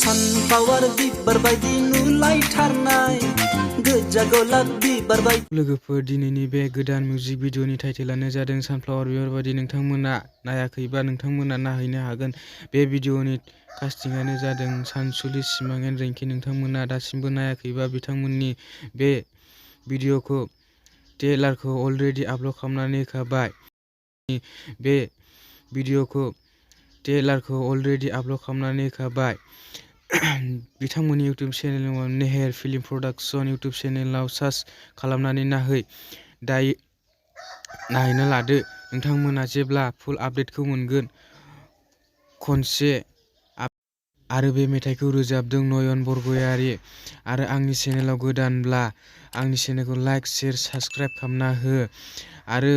Sunflower बिबार बायदि नुलायथारनाय गोजा गलाब बिबार बायदि। लोगोफोर, दिनैनि बे गोदान मिउजिक भिडिअनि टाइटेलानो जादों सानफ्लावार बिबार बायदि। नोंथांमोना नायाखैबा नोंथांमोना नायहैनो हागोन। बे भिडिअनि कास्टिंआनो जादों सानसुलि, सिमां एन्ड रिंकि। नोंथांमोना दासिमबो नायाखैबा बिथांमोननि बे भिडिअखौ ट्रेलारखौ अलरेडि आपल'ड खालामनानै होखाबाय। बे भिडिअखौ ट्रेलारखौ अलरेडि आपल'ड खालामनानै होखाबाय। बिथांमोननि इउटुब चेनेलाव नेहेर फिल्म प्रडाक्शन इउटुब चेनेलाव सार्च खालामनानै दायो नायहैनो लादो। नोंथांमोना जेब्ला फुल आपडेटखौ मोनगोन खनसे। आरो बे मेथाइखौ रोजाबदों नयन बरगयारी। आरो आंनि चेनेलाव गोदानब्ला आंनि चेनेलखौ लाइक, शेयार, साबस्क्राइब खालामना हो। आरो